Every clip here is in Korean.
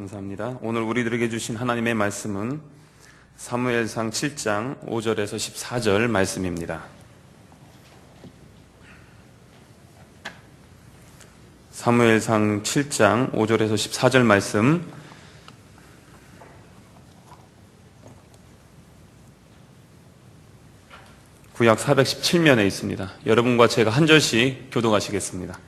감사합니다. 오늘 우리들에게 주신 하나님의 말씀은 사무엘상 7장 5절에서 14절 말씀입니다. 사무엘상 7장 5절에서 14절 말씀, 구약 417면에 있습니다. 여러분과 제가 한 절씩 교독하시겠습니다.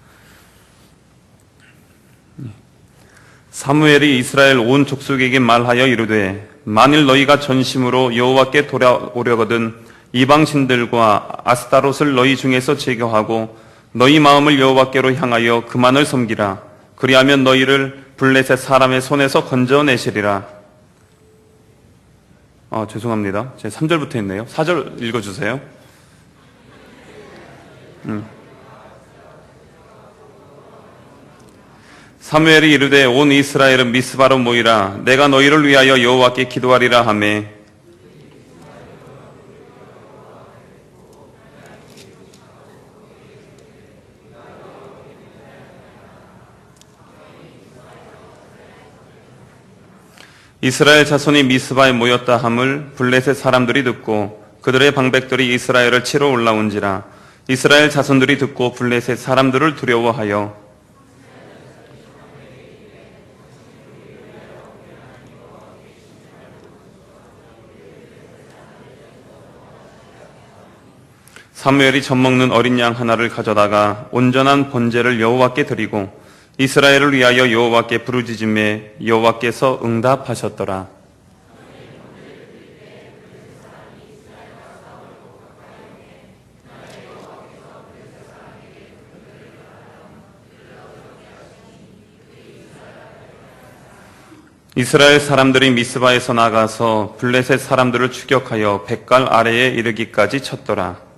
사무엘이 이스라엘 온 족속에게 말하여 이르되, 만일 너희가 전심으로 여호와께 돌아오려거든 이방신들과 아스타롯을 너희 중에서 제거하고 너희 마음을 여호와께로 향하여 그만을 섬기라. 그리하면 너희를 블레셋 사람의 손에서 건져내시리라. 죄송합니다. 제 3절부터 했네요. 4절 읽어주세요. 사무엘이 이르되 온 이스라엘은 미스바로 모이라. 내가 너희를 위하여 여호와께 기도하리라 하매, 이스라엘 자손이 미스바에 모였다 함을 블레셋 사람들이 듣고 그들의 방백들이 이스라엘을 치러 올라온지라. 이스라엘 자손들이 듣고 블레셋 사람들을 두려워하여 사무엘이 젖먹는 어린 양 하나를 가져다가 온전한 번제를 여호와께 드리고 이스라엘을 위하여 여호와께 부르짖음에 여호와께서 응답하셨더라. 이스라엘 사람들이 미스바에서 나가서 블레셋 사람들을 추격하여 벳갈 아래에 이르기까지 쳤더라.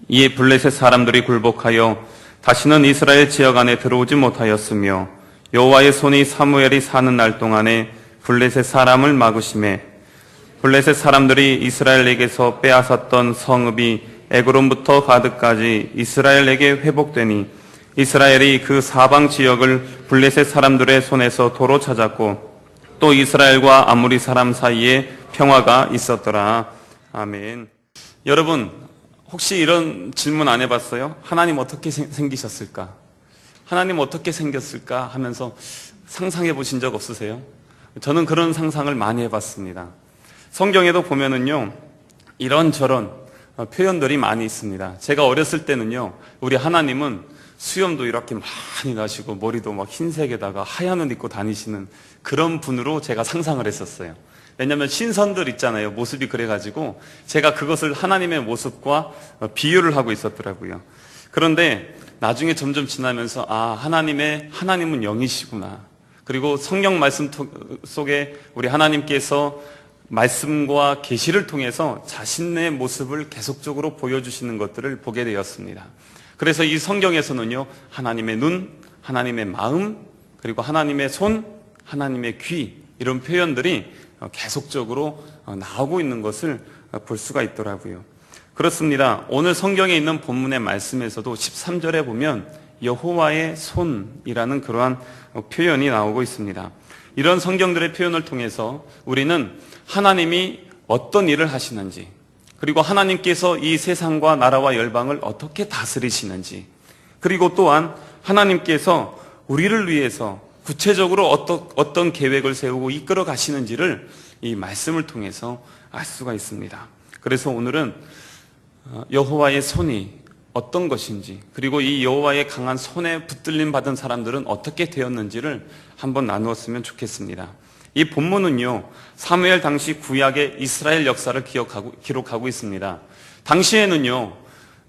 이에 블레셋 사람들이 굴복하여 다시는 이스라엘 지역 안에 들어오지 못하였으며 여호와의 손이 사무엘이 사는 날 동안에 블레셋 사람을 막으심에 블레셋 사람들이 이스라엘에게서 빼앗았던 성읍이 에그론부터 가드까지 이스라엘에게 회복되니 이스라엘이 그 사방 지역을 블레셋 사람들의 손에서 도로 찾았고 또 이스라엘과 아무리 사람 사이에 평화가 있었더라. 아멘. 여러분, 혹시 이런 질문 안 해봤어요? 하나님 어떻게 생기셨을까? 하나님 어떻게 생겼을까? 하면서 상상해 보신 적 없으세요? 저는 그런 상상을 많이 해봤습니다. 성경에도 보면은요, 이런저런 표현들이 많이 있습니다. 제가 어렸을 때는요, 우리 하나님은 수염도 이렇게 많이 나시고 머리도 막 흰색에다가 하얀 옷 입고 다니시는 그런 분으로 제가 상상을 했었어요. 왜냐하면 신선들 있잖아요. 모습이 그래가지고 제가 그것을 하나님의 모습과 비유를 하고 있었더라고요. 그런데 나중에 점점 지나면서 하나님은 영이시구나. 그리고 성경 말씀 속에 우리 하나님께서 말씀과 계시를 통해서 자신의 모습을 계속적으로 보여주시는 것들을 보게 되었습니다. 그래서 이 성경에서는요, 하나님의 눈, 하나님의 마음, 그리고 하나님의 손, 하나님의 귀, 이런 표현들이 계속적으로 나오고 있는 것을 볼 수가 있더라고요. 그렇습니다. 오늘 성경에 있는 본문의 말씀에서도 13절에 보면 여호와의 손이라는 그러한 표현이 나오고 있습니다. 이런 성경들의 표현을 통해서 우리는 하나님이 어떤 일을 하시는지, 그리고 하나님께서 이 세상과 나라와 열방을 어떻게 다스리시는지, 그리고 또한 하나님께서 우리를 위해서 구체적으로 어떤 계획을 세우고 이끌어 가시는지를 이 말씀을 통해서 알 수가 있습니다. 그래서 오늘은 여호와의 손이 어떤 것인지, 그리고 이 여호와의 강한 손에 붙들림 받은 사람들은 어떻게 되었는지를 한번 나누었으면 좋겠습니다. 이 본문은요, 사무엘 당시 구약의 이스라엘 역사를 기록하고 있습니다. 당시에는요,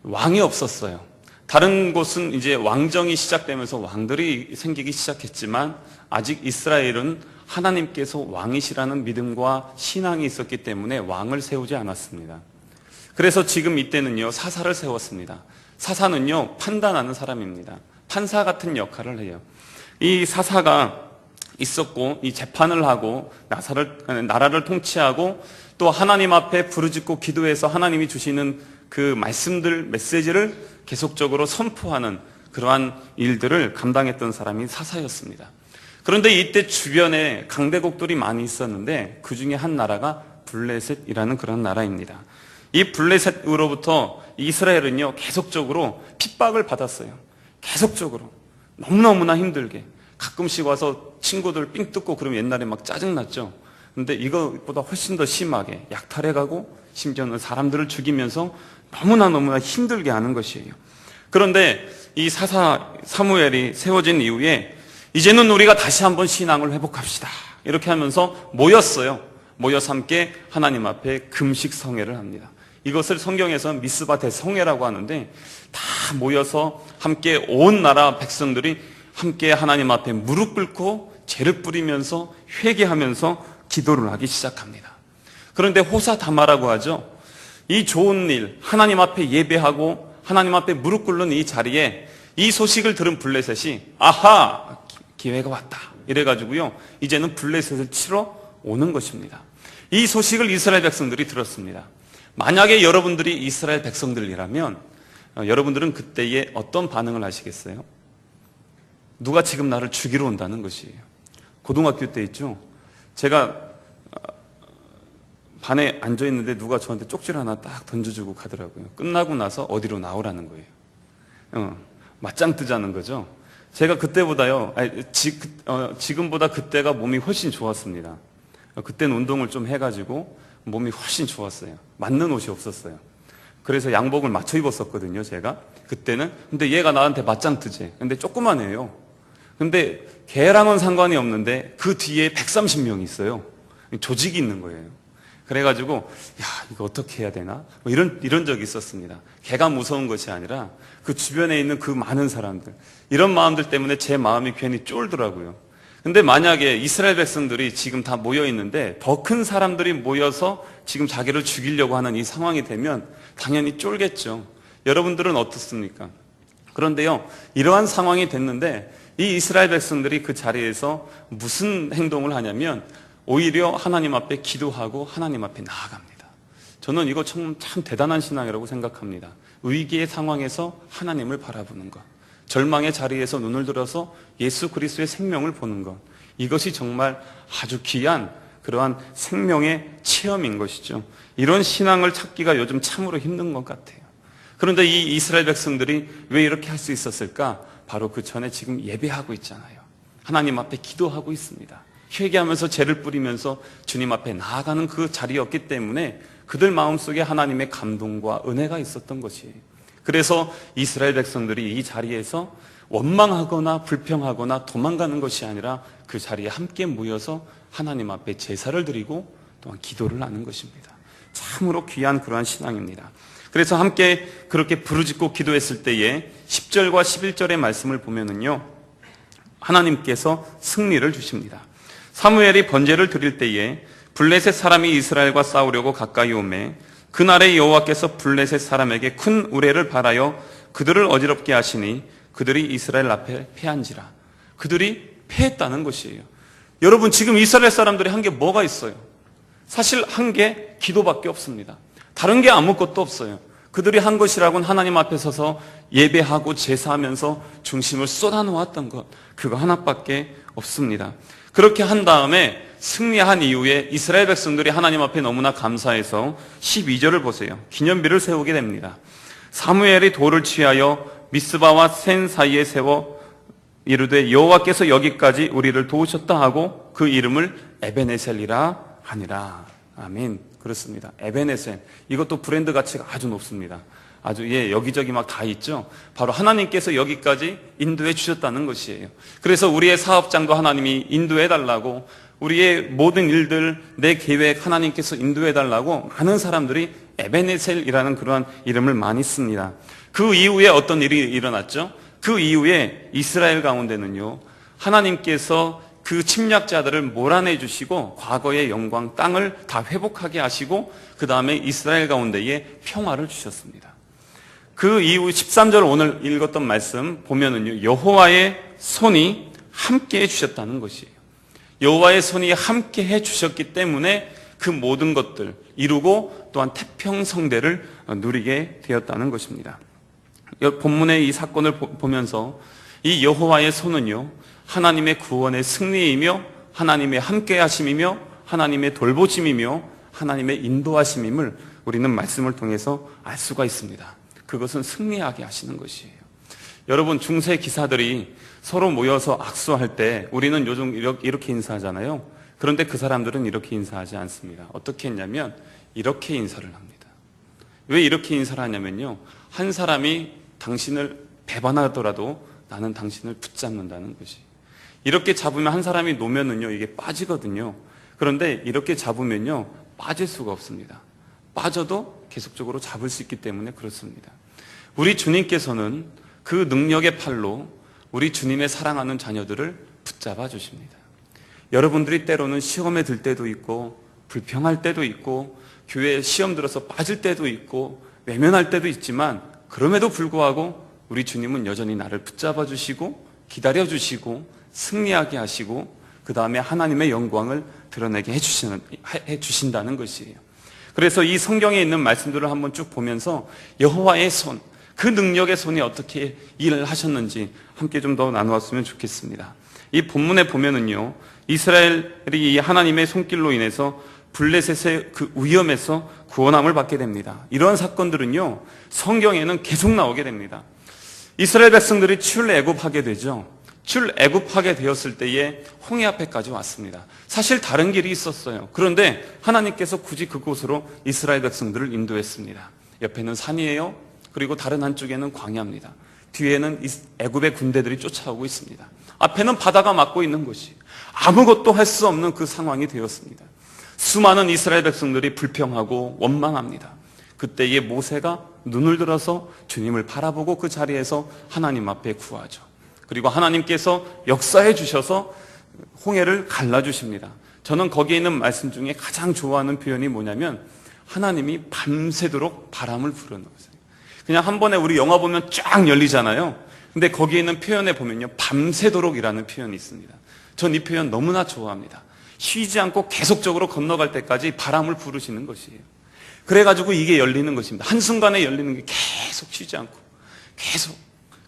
왕이 없었어요. 다른 곳은 이제 왕정이 시작되면서 왕들이 생기기 시작했지만 아직 이스라엘은 하나님께서 왕이시라는 믿음과 신앙이 있었기 때문에 왕을 세우지 않았습니다. 그래서 지금 이때는요, 사사를 세웠습니다. 사사는요, 판단하는 사람입니다. 판사 같은 역할을 해요. 이 사사가 있었고 이 재판을 하고 나라를 통치하고 또 하나님 앞에 부르짖고 기도해서 하나님이 주시는 그 말씀들, 메시지를 계속적으로 선포하는 그러한 일들을 감당했던 사람이 사사였습니다. 그런데 이때 주변에 강대국들이 많이 있었는데 그 중에 한 나라가 블레셋이라는 그런 나라입니다. 이 블레셋으로부터 이스라엘은요 계속적으로 핍박을 받았어요. 계속적으로 너무너무나 힘들게 가끔씩 와서 친구들 삥 뜯고 그러면 옛날에 막 짜증났죠. 근데 이것보다 훨씬 더 심하게 약탈해가고 심지어는 사람들을 죽이면서 너무나 힘들게 하는 것이에요. 그런데 이 사무엘이 세워진 이후에 이제는 우리가 다시 한번 신앙을 회복합시다 이렇게 하면서 모였어요. 모여서 함께 하나님 앞에 금식 성회를 합니다. 이것을 성경에서 미스바 대성회라고 하는데 다 모여서 함께 온 나라 백성들이 함께 하나님 앞에 무릎 꿇고 죄를 뿌리면서 회개하면서 기도를 하기 시작합니다. 그런데 호사다마라고 하죠. 이 좋은 일, 하나님 앞에 예배하고 하나님 앞에 무릎 꿇는 이 자리에 이 소식을 들은 블레셋이 아하! 기회가 왔다. 이래가지고요. 이제는 블레셋을 치러 오는 것입니다. 이 소식을 이스라엘 백성들이 들었습니다. 만약에 여러분들이 이스라엘 백성들이라면 여러분들은 그때에 어떤 반응을 하시겠어요? 누가 지금 나를 죽이러 온다는 것이에요. 고등학교 때 있죠. 제가 반에 앉아있는데 누가 저한테 쪽지 하나 딱 던져주고 가더라고요. 끝나고 나서 어디로 나오라는 거예요. 맞짱 뜨자는 거죠. 제가 그때보다요, 지금보다 그때가 몸이 훨씬 좋았습니다. 그때는 운동을 좀 해가지고 몸이 훨씬 좋았어요. 맞는 옷이 없었어요. 그래서 양복을 맞춰 입었었거든요, 제가. 그때는. 근데 얘가 나한테 맞짱 뜨지. 근데 조그만해요. 근데 걔랑은 상관이 없는데 그 뒤에 130명이 있어요. 조직이 있는 거예요. 그래가지고 야 이거 어떻게 해야 되나 뭐 이런 적이 있었습니다. 걔가 무서운 것이 아니라 그 주변에 있는 그 많은 사람들, 이런 마음들 때문에 제 마음이 괜히 쫄더라고요. 근데 만약에 이스라엘 백성들이 지금 다 모여 있는데 더 큰 사람들이 모여서 지금 자기를 죽이려고 하는 이 상황이 되면 당연히 쫄겠죠. 여러분들은 어떻습니까? 그런데요, 이러한 상황이 됐는데 이 이스라엘 백성들이 그 자리에서 무슨 행동을 하냐면 오히려 하나님 앞에 기도하고 하나님 앞에 나아갑니다. 저는 이거 참 대단한 신앙이라고 생각합니다. 위기의 상황에서 하나님을 바라보는 것, 절망의 자리에서 눈을 들어서 예수 그리스도의 생명을 보는 것, 이것이 정말 아주 귀한 그러한 생명의 체험인 것이죠. 이런 신앙을 찾기가 요즘 참으로 힘든 것 같아요. 그런데 이 이스라엘 백성들이 왜 이렇게 할 수 있었을까? 바로 그 전에 지금 예배하고 있잖아요. 하나님 앞에 기도하고 있습니다. 회개하면서 죄를 뿌리면서 주님 앞에 나아가는 그 자리였기 때문에 그들 마음속에 하나님의 감동과 은혜가 있었던 것이에요. 그래서 이스라엘 백성들이 이 자리에서 원망하거나 불평하거나 도망가는 것이 아니라 그 자리에 함께 모여서 하나님 앞에 제사를 드리고 또한 기도를 하는 것입니다. 참으로 귀한 그러한 신앙입니다. 그래서 함께 그렇게 부르짖고 기도했을 때에 10절과 11절의 말씀을 보면은요, 하나님께서 승리를 주십니다. 사무엘이 번제를 드릴 때에 블레셋 사람이 이스라엘과 싸우려고 가까이 오매 그날에 여호와께서 블레셋 사람에게 큰 우레를 발하여 그들을 어지럽게 하시니 그들이 이스라엘 앞에 패한지라. 그들이 패했다는 것이에요. 여러분, 지금 이스라엘 사람들이 한 게 뭐가 있어요? 사실 한 게 기도밖에 없습니다. 다른 게 아무것도 없어요. 그들이 한 것이라고는 하나님 앞에 서서 예배하고 제사하면서 중심을 쏟아놓았던 것, 그거 하나밖에 없습니다. 그렇게 한 다음에 승리한 이후에 이스라엘 백성들이 하나님 앞에 너무나 감사해서 12절을 보세요. 기념비를 세우게 됩니다. 사무엘이 돌을 취하여 미스바와 센 사이에 세워 이르되 여호와께서 여기까지 우리를 도우셨다 하고 그 이름을 에베네셀이라 하니라. 아멘. 그렇습니다. 에베네셀. 이것도 브랜드 가치가 아주 높습니다. 아주 여기저기 막 다 있죠. 바로 하나님께서 여기까지 인도해 주셨다는 것이에요. 그래서 우리의 사업장도 하나님이 인도해 달라고, 우리의 모든 일들, 내 계획 하나님께서 인도해 달라고 많은 사람들이 에베네셀이라는 그러한 이름을 많이 씁니다. 그 이후에 어떤 일이 일어났죠? 그 이후에 이스라엘 가운데는요, 하나님께서 그 침략자들을 몰아내 주시고 과거의 영광, 땅을 다 회복하게 하시고 그 다음에 이스라엘 가운데에 평화를 주셨습니다. 그 이후 13절 오늘 읽었던 말씀 보면은요, 여호와의 손이 함께 해 주셨다는 것이에요. 여호와의 손이 함께 해 주셨기 때문에 그 모든 것들 이루고 또한 태평성대를 누리게 되었다는 것입니다. 본문의 이 사건을 보면서 이 여호와의 손은요, 하나님의 구원의 승리이며 하나님의 함께하심이며 하나님의 돌보심이며 하나님의 인도하심임을 우리는 말씀을 통해서 알 수가 있습니다. 그것은 승리하게 하시는 것이에요. 여러분, 중세 기사들이 서로 모여서 악수할 때 우리는 요즘 이렇게 인사하잖아요. 그런데 그 사람들은 이렇게 인사하지 않습니다. 어떻게 했냐면 이렇게 인사를 합니다. 왜 이렇게 인사를 하냐면요, 한 사람이 당신을 배반하더라도 나는 당신을 붙잡는다는 것이. 이렇게 잡으면 한 사람이 놓으면은요, 이게 빠지거든요. 그런데 이렇게 잡으면요, 빠질 수가 없습니다. 빠져도 계속적으로 잡을 수 있기 때문에 그렇습니다. 우리 주님께서는 그 능력의 팔로 우리 주님의 사랑하는 자녀들을 붙잡아 주십니다. 여러분들이 때로는 시험에 들 때도 있고 불평할 때도 있고 교회에 시험 들어서 빠질 때도 있고 외면할 때도 있지만, 그럼에도 불구하고 우리 주님은 여전히 나를 붙잡아 주시고 기다려 주시고 승리하게 하시고 그 다음에 하나님의 영광을 드러내게 해주신다는 것이에요. 그래서 이 성경에 있는 말씀들을 한번 쭉 보면서 여호와의 손, 그 능력의 손이 어떻게 일을 하셨는지 함께 좀 더 나누었으면 좋겠습니다. 이 본문에 보면은요, 이스라엘이 이 하나님의 손길로 인해서 블레셋의 그 위험에서 구원함을 받게 됩니다. 이러한 사건들은요, 성경에는 계속 나오게 됩니다. 이스라엘 백성들이 출애굽하게 되죠. 출애굽하게 되었을 때에 홍해 앞에까지 왔습니다. 사실 다른 길이 있었어요. 그런데 하나님께서 굳이 그곳으로 이스라엘 백성들을 인도했습니다. 옆에는 산이에요. 그리고 다른 한쪽에는 광야입니다. 뒤에는 애굽의 군대들이 쫓아오고 있습니다. 앞에는 바다가 막고 있는 것이 아무것도 할 수 없는 그 상황이 되었습니다. 수많은 이스라엘 백성들이 불평하고 원망합니다. 그때에 모세가 눈을 들어서 주님을 바라보고 그 자리에서 하나님 앞에 구하죠. 그리고 하나님께서 역사해 주셔서 홍해를 갈라주십니다. 저는 거기에 있는 말씀 중에 가장 좋아하는 표현이 뭐냐면 하나님이 밤새도록 바람을 불어넣으세요. 그냥 한 번에 우리 영화 보면 쫙 열리잖아요. 근데 거기에 있는 표현에 보면요, 밤새도록이라는 표현이 있습니다. 전 이 표현 너무나 좋아합니다. 쉬지 않고 계속적으로 건너갈 때까지 바람을 부르시는 것이에요. 그래가지고 이게 열리는 것입니다. 한순간에 열리는 게 계속 쉬지 않고 계속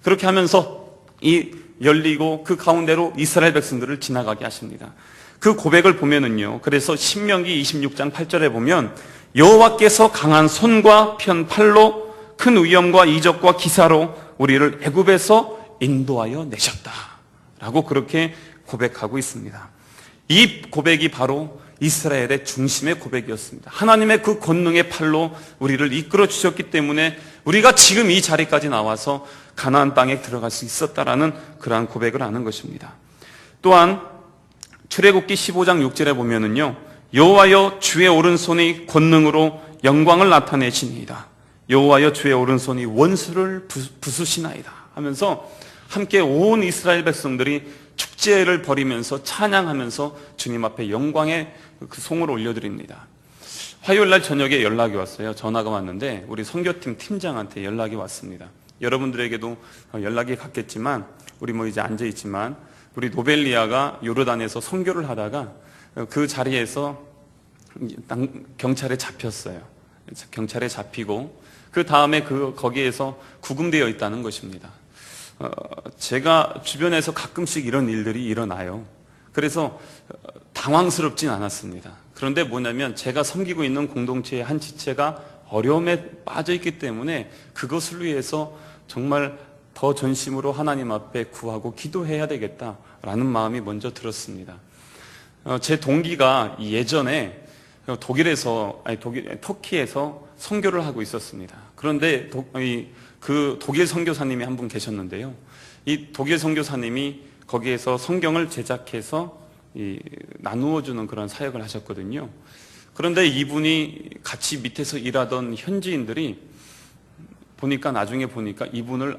그렇게 하면서 이 열리고 그 가운데로 이스라엘 백성들을 지나가게 하십니다. 그 고백을 보면은요, 그래서 신명기 26장 8절에 보면 여호와께서 강한 손과 편 팔로 큰 위엄과 이적과 기사로 우리를 애굽에서 인도하여 내셨다라고 그렇게 고백하고 있습니다. 이 고백이 바로 이스라엘의 중심의 고백이었습니다. 하나님의 그 권능의 팔로 우리를 이끌어 주셨기 때문에 우리가 지금 이 자리까지 나와서 가나안 땅에 들어갈 수 있었다라는 그러한 고백을 하는 것입니다. 또한 출애굽기 15장 6절에 보면은요, 여호와여 주의 오른손이 권능으로 영광을 나타내시니이다. 여호와여 주의 오른손이 원수를 부수시나이다 하면서 함께 온 이스라엘 백성들이 축제를 벌이면서 찬양하면서 주님 앞에 영광의 그 송을 올려드립니다. 화요일날 저녁에 연락이 왔어요. 전화가 왔는데 우리 선교팀 팀장한테 연락이 왔습니다. 여러분들에게도 연락이 갔겠지만 우리 이제 앉아있지만 우리 노벨리아가 요르단에서 선교를 하다가 그 자리에서 경찰에 잡혔어요. 경찰에 잡히고 그 다음에 거기에서 구금되어 있다는 것입니다. 제가 주변에서 가끔씩 이런 일들이 일어나요. 그래서 당황스럽진 않았습니다. 그런데 뭐냐면 제가 섬기고 있는 공동체의 한 지체가 어려움에 빠져 있기 때문에 그것을 위해서 정말 더 전심으로 하나님 앞에 구하고 기도해야 되겠다라는 마음이 먼저 들었습니다. 제 동기가 예전에 터키에서 선교를 하고 있었습니다. 그런데 그 독일 선교사님이 한 분 계셨는데요. 이 독일 선교사님이 거기에서 성경을 제작해서 나누어주는 그런 사역을 하셨거든요. 그런데 이분이 같이 밑에서 일하던 현지인들이 나중에 보니까 이분을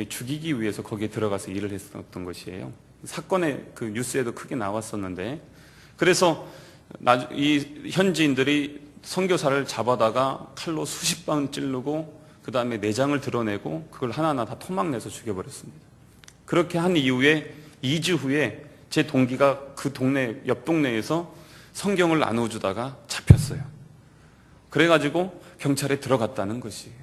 죽이기 위해서 거기에 들어가서 일을 했었던 것이에요. 사건의 그 뉴스에도 크게 나왔었는데, 그래서 이 현지인들이 선교사를 잡아다가 칼로 수십 방 찌르고 그 다음에 내장을 드러내고 그걸 하나하나 다 토막내서 죽여버렸습니다. 그렇게 한 이후에 2주 후에 제 동기가 그 옆 동네에서 성경을 나눠주다가 막혔어요. 그래가지고 경찰에 들어갔다는 것이에요.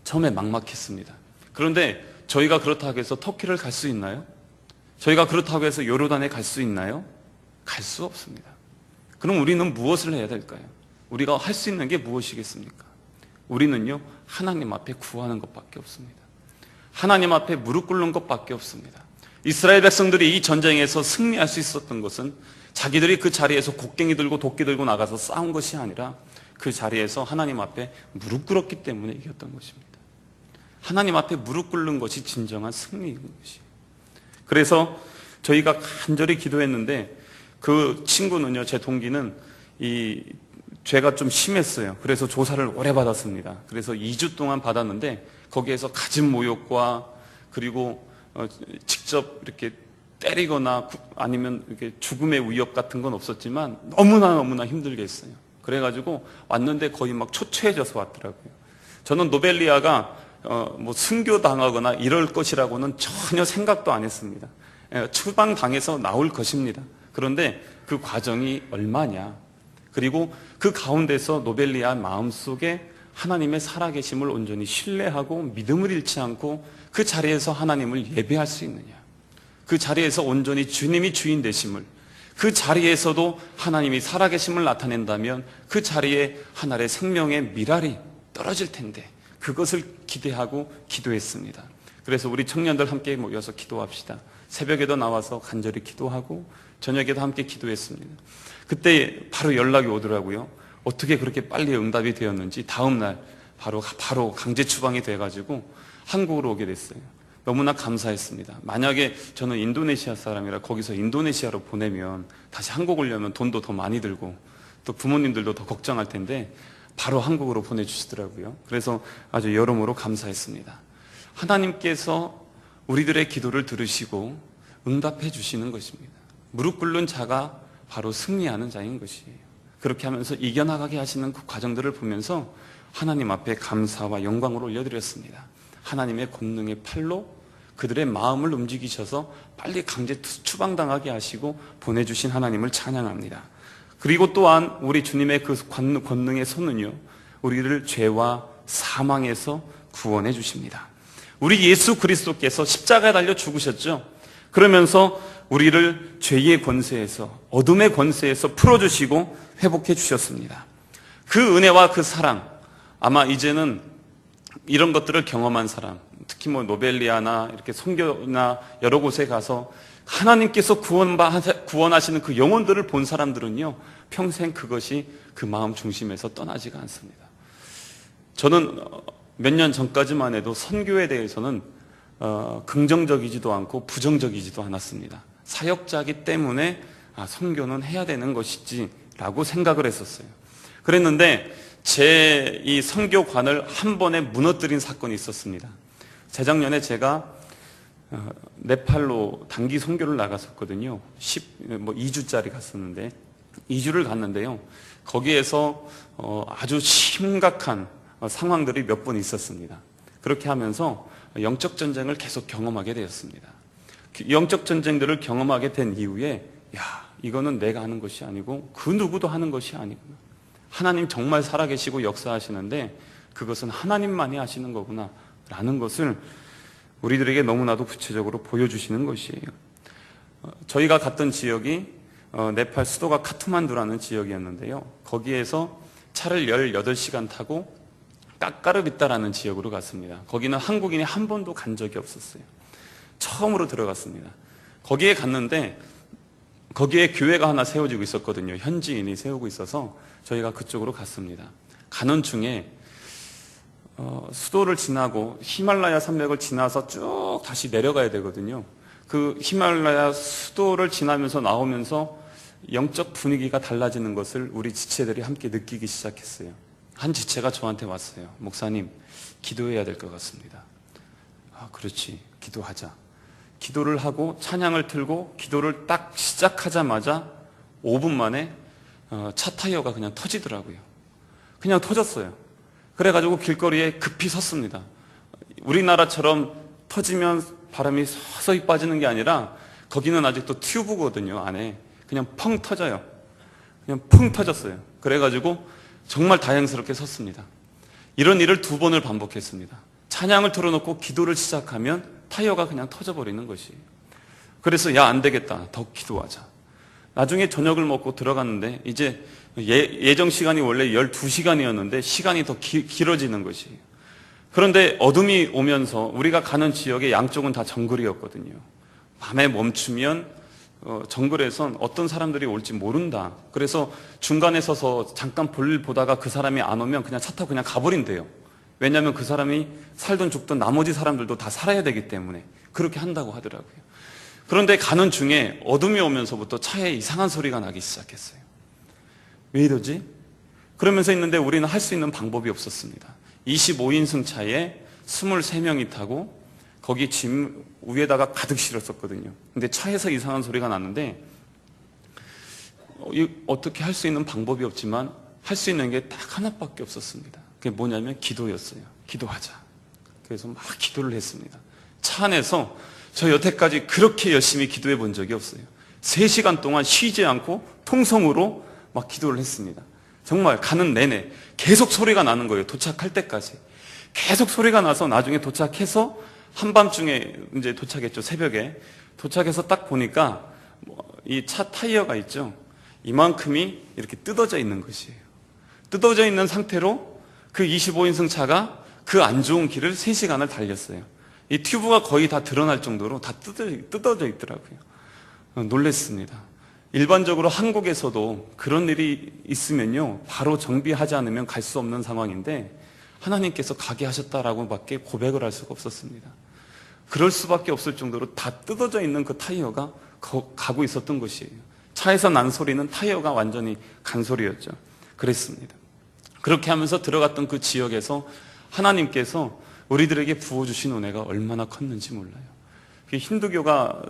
처음에 막막했습니다. 그런데 저희가 그렇다고 해서 터키를 갈 수 있나요? 저희가 그렇다고 해서 요르단에 갈 수 있나요? 갈 수 없습니다. 그럼 우리는 무엇을 해야 될까요? 우리가 할 수 있는 게 무엇이겠습니까? 우리는요, 하나님 앞에 구하는 것밖에 없습니다. 하나님 앞에 무릎 꿇는 것밖에 없습니다. 이스라엘 백성들이 이 전쟁에서 승리할 수 있었던 것은 자기들이 그 자리에서 곡괭이 들고 도끼 들고 나가서 싸운 것이 아니라 그 자리에서 하나님 앞에 무릎 꿇었기 때문에 이겼던 것입니다. 하나님 앞에 무릎 꿇는 것이 진정한 승리인 것이에요. 그래서 저희가 간절히 기도했는데 그 친구는요, 제 동기는 이 죄가 좀 심했어요. 그래서 조사를 오래 받았습니다. 그래서 2주 동안 받았는데 거기에서 가진 모욕과 그리고 직접 이렇게 때리거나 아니면 이렇게 죽음의 위협 같은 건 없었지만 너무나 힘들게 했어요. 그래가지고 왔는데 거의 막 초췌해져서 왔더라고요. 저는 노벨리아가 뭐 순교당하거나 이럴 것이라고는 전혀 생각도 안 했습니다. 추방당해서 나올 것입니다. 그런데 그 과정이 얼마냐, 그리고 그 가운데서 노벨리아 마음속에 하나님의 살아계심을 온전히 신뢰하고 믿음을 잃지 않고 그 자리에서 하나님을 예배할 수 있느냐, 그 자리에서 온전히 주님이 주인 되심을, 그 자리에서도 하나님이 살아계심을 나타낸다면 그 자리에 하늘의 생명의 미랄이 떨어질 텐데 그것을 기대하고 기도했습니다. 그래서 우리 청년들 함께 모여서 기도합시다. 새벽에도 나와서 간절히 기도하고 저녁에도 함께 기도했습니다. 그때 바로 연락이 오더라고요. 어떻게 그렇게 빨리 응답이 되었는지 다음날 바로 강제 추방이 돼가지고 한국으로 오게 됐어요. 너무나 감사했습니다. 만약에 저는 인도네시아 사람이라 거기서 인도네시아로 보내면 다시 한국 오려면 돈도 더 많이 들고 또 부모님들도 더 걱정할 텐데 바로 한국으로 보내주시더라고요. 그래서 아주 여러모로 감사했습니다. 하나님께서 우리들의 기도를 들으시고 응답해 주시는 것입니다. 무릎 꿇는 자가 바로 승리하는 자인 것이에요. 그렇게 하면서 이겨나가게 하시는 그 과정들을 보면서 하나님 앞에 감사와 영광을 올려드렸습니다. 하나님의 권능의 팔로 그들의 마음을 움직이셔서 빨리 강제 추방당하게 하시고 보내주신 하나님을 찬양합니다. 그리고 또한 우리 주님의 그 권능의 손은요, 우리를 죄와 사망에서 구원해 주십니다. 우리 예수 그리스도께서 십자가에 달려 죽으셨죠. 그러면서 우리를 죄의 권세에서, 어둠의 권세에서 풀어주시고 회복해 주셨습니다. 그 은혜와 그 사랑, 아마 이제는 이런 것들을 경험한 사람, 특히 뭐 노벨리아나 이렇게 선교나 여러 곳에 가서 하나님께서 구원하시는 그 영혼들을 본 사람들은요, 평생 그것이 그 마음 중심에서 떠나지가 않습니다. 저는 몇 년 전까지만 해도 선교에 대해서는 긍정적이지도 않고 부정적이지도 않았습니다. 사역자이기 때문에 선교는 해야 되는 것이지라고 생각을 했었어요. 그랬는데 제 이 선교관을 한 번에 무너뜨린 사건이 있었습니다. 재작년에 제가 네팔로 단기 선교를 나갔었거든요. 2주짜리 갔었는데 2주를 갔는데요. 거기에서 아주 심각한 상황들이 몇 번 있었습니다. 그렇게 하면서 영적 전쟁을 계속 경험하게 되었습니다. 영적 전쟁들을 경험하게 된 이후에 이거는 내가 하는 것이 아니고 그 누구도 하는 것이 아니구나. 하나님 정말 살아계시고 역사하시는데 그것은 하나님만이 하시는 거구나 라는 것을 우리들에게 너무나도 구체적으로 보여주시는 것이에요. 저희가 갔던 지역이 네팔 수도가 카트만두라는 지역이었는데요. 거기에서 차를 18시간 타고 까까르비타라는 지역으로 갔습니다. 거기는 한국인이 한 번도 간 적이 없었어요. 처음으로 들어갔습니다. 거기에 갔는데 거기에 교회가 하나 세워지고 있었거든요. 현지인이 세우고 있어서 저희가 그쪽으로 갔습니다. 가는 중에 수도를 지나고 히말라야 산맥을 지나서 쭉 다시 내려가야 되거든요. 그 히말라야 수도를 지나면서 나오면서 영적 분위기가 달라지는 것을 우리 지체들이 함께 느끼기 시작했어요. 한 지체가 저한테 왔어요. 목사님, 기도해야 될 것 같습니다. 그렇지, 기도하자. 기도를 하고 찬양을 틀고 기도를 딱 시작하자마자 5분 만에 차 타이어가 그냥 터지더라고요. 그냥 터졌어요. 그래가지고 길거리에 급히 섰습니다. 우리나라처럼 터지면 바람이 서서히 빠지는 게 아니라 거기는 아직도 튜브거든요. 안에 그냥 펑 터져요. 그냥 펑 터졌어요. 그래가지고 정말 다행스럽게 섰습니다. 이런 일을 2번을 반복했습니다. 찬양을 틀어놓고 기도를 시작하면 타이어가 그냥 터져버리는 것이에요. 그래서 야, 안 되겠다. 더 기도하자. 나중에 저녁을 먹고 들어갔는데 이제 예정 시간이 원래 12시간이었는데 시간이 더 길어지는 것이에요. 그런데 어둠이 오면서 우리가 가는 지역의 양쪽은 다 정글이었거든요. 밤에 멈추면 정글에선 어떤 사람들이 올지 모른다. 그래서 중간에 서서 잠깐 볼일 보다가 그 사람이 안 오면 그냥 차 타고 그냥 가버린대요. 왜냐하면 그 사람이 살든 죽든 나머지 사람들도 다 살아야 되기 때문에 그렇게 한다고 하더라고요. 그런데 가는 중에 어둠이 오면서부터 차에 이상한 소리가 나기 시작했어요. 왜 이러지? 그러면서 있는데 우리는 할 수 있는 방법이 없었습니다. 25인승 차에 23명이 타고 거기 짐 위에다가 가득 실었었거든요. 근데 차에서 이상한 소리가 났는데 어떻게 할 수 있는 방법이 없지만 할 수 있는 게 딱 하나밖에 없었습니다. 그게 뭐냐면 기도였어요. 기도하자. 그래서 막 기도를 했습니다. 차 안에서 저 여태까지 그렇게 열심히 기도해 본 적이 없어요. 3시간 동안 쉬지 않고 통성으로 막 기도를 했습니다. 정말 가는 내내 계속 소리가 나는 거예요. 도착할 때까지. 계속 소리가 나서 나중에 도착해서 한밤중에 이제 도착했죠. 새벽에. 도착해서 딱 보니까 이 차 타이어가 있죠. 이만큼이 이렇게 뜯어져 있는 것이에요. 뜯어져 있는 상태로 그 25인승 차가 그 안 좋은 길을 3시간을 달렸어요. 이 튜브가 거의 다 드러날 정도로 다 뜯어져 있더라고요. 놀랬습니다. 일반적으로 한국에서도 그런 일이 있으면요, 바로 정비하지 않으면 갈 수 없는 상황인데 하나님께서 가게 하셨다라고 밖에 고백을 할 수가 없었습니다. 그럴 수밖에 없을 정도로 다 뜯어져 있는 그 타이어가 가고 있었던 것이에요. 차에서 난 소리는 타이어가 완전히 간 소리였죠. 그랬습니다. 그렇게 하면서 들어갔던 그 지역에서 하나님께서 우리들에게 부어주신 은혜가 얼마나 컸는지 몰라요. 힌두교가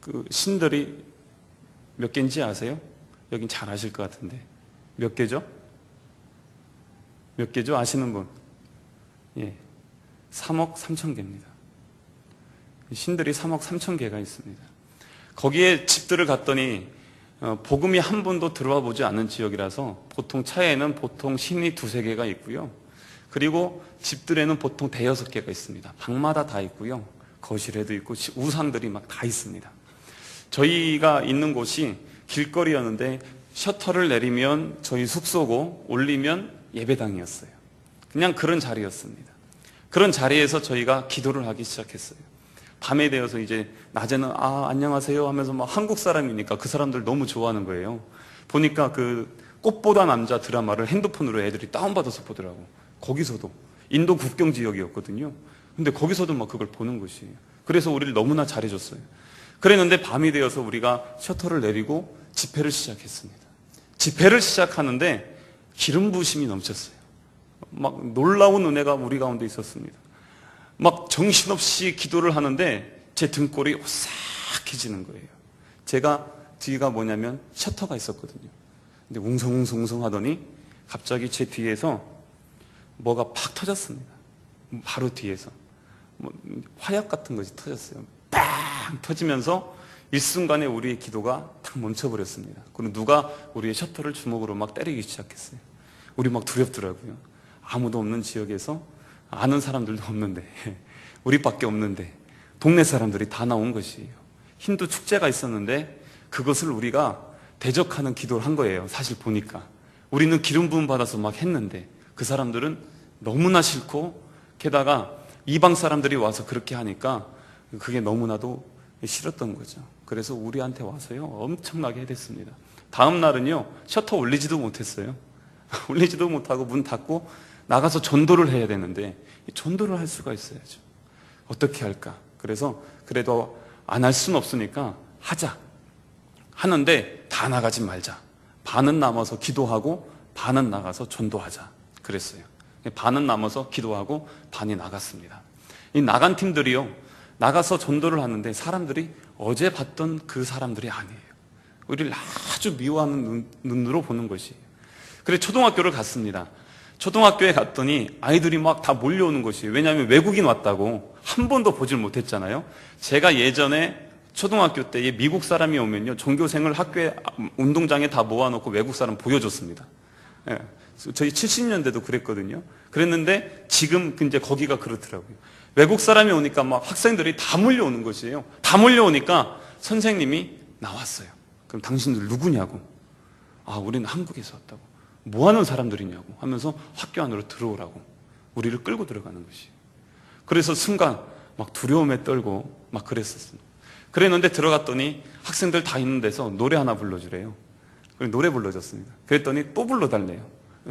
그 신들이 몇 개인지 아세요? 여긴 잘 아실 것 같은데. 몇 개죠? 몇 개죠? 아시는 분? 예. 3억 3천 개입니다. 신들이 3억 3천 개가 있습니다. 거기에 집들을 갔더니 복음이 한 번도 들어와 보지 않은 지역이라서 보통 차에는 보통 신이 2-3개가 있고요. 그리고 집들에는 보통 5-6개가 있습니다. 방마다 다 있고요. 거실에도 있고 우상들이 막 다 있습니다. 저희가 있는 곳이 길거리였는데 셔터를 내리면 저희 숙소고 올리면 예배당이었어요. 그냥 그런 자리였습니다. 그런 자리에서 저희가 기도를 하기 시작했어요. 밤에 되어서 이제 낮에는 안녕하세요 하면서 막 한국 사람이니까 그 사람들 너무 좋아하는 거예요. 보니까 그 꽃보다 남자 드라마를 핸드폰으로 애들이 다운받아서 보더라고. 거기서도 인도 국경 지역이었거든요. 근데 거기서도 막 그걸 보는 것이에요. 그래서 우리를 너무나 잘해줬어요. 그랬는데 밤이 되어서 우리가 셔터를 내리고 집회를 시작했습니다. 집회를 시작하는데 기름 부으심이 넘쳤어요. 막 놀라운 은혜가 우리 가운데 있었습니다. 막 정신없이 기도를 하는데 제 등골이 오싹해지는 거예요. 제가 뒤가 뭐냐면 셔터가 있었거든요. 근데 웅성웅성 하더니 갑자기 제 뒤에서 뭐가 팍 터졌습니다. 바로 뒤에서 화약 같은 것이 터졌어요. 빵 터지면서 일순간에 우리의 기도가 탁 멈춰버렸습니다. 그리고 누가 우리의 셔터를 주먹으로 막 때리기 시작했어요. 우리 막 두렵더라고요. 아무도 없는 지역에서 아는 사람들도 없는데 우리밖에 없는데 동네 사람들이 다 나온 것이에요. 힌두 축제가 있었는데 그것을 우리가 대적하는 기도를 한 거예요. 사실 보니까 우리는 기름 부음 받아서 막 했는데 그 사람들은 너무나 싫고 게다가 이방 사람들이 와서 그렇게 하니까 그게 너무나도 싫었던 거죠. 그래서 우리한테 와서요 엄청나게 해댔습니다. 다음 날은요 셔터 올리지도 못했어요. 올리지도 못하고 문 닫고 나가서 전도를 해야 되는데 전도를 할 수가 있어야죠. 어떻게 할까? 그래서 그래도 안 할 수는 없으니까 하자 하는데 다 나가지 말자. 반은 남아서 기도하고 반은 나가서 전도하자 그랬어요. 반은 남아서 기도하고 반이 나갔습니다. 이 나간 팀들이요 나가서 전도를 하는데 사람들이 어제 봤던 그 사람들이 아니에요. 우리를 아주 미워하는 눈으로 보는 것이에요. 그래서 초등학교를 갔습니다. 초등학교에 갔더니 아이들이 막 다 몰려오는 것이에요. 왜냐하면 외국인 왔다고 한 번도 보질 못했잖아요. 제가 예전에 초등학교 때에 미국 사람이 오면요 종교생을 학교에 운동장에 다 모아놓고 외국 사람 보여줬습니다. 예. 저희 70년대도 그랬거든요. 그랬는데 지금 이제 거기가 그렇더라고요. 외국 사람이 오니까 막 학생들이 다 몰려오는 것이에요. 다 몰려오니까 선생님이 나왔어요. 그럼 당신들 누구냐고. 아, 우리는 한국에서 왔다고. 뭐 하는 사람들이냐고 하면서 학교 안으로 들어오라고 우리를 끌고 들어가는 것이에요. 그래서 순간 막 두려움에 떨고 막 그랬었습니다. 그랬는데 들어갔더니 학생들 다 있는 데서 노래 하나 불러주래요. 그래서 노래 불러줬습니다. 그랬더니 또 불러달래요.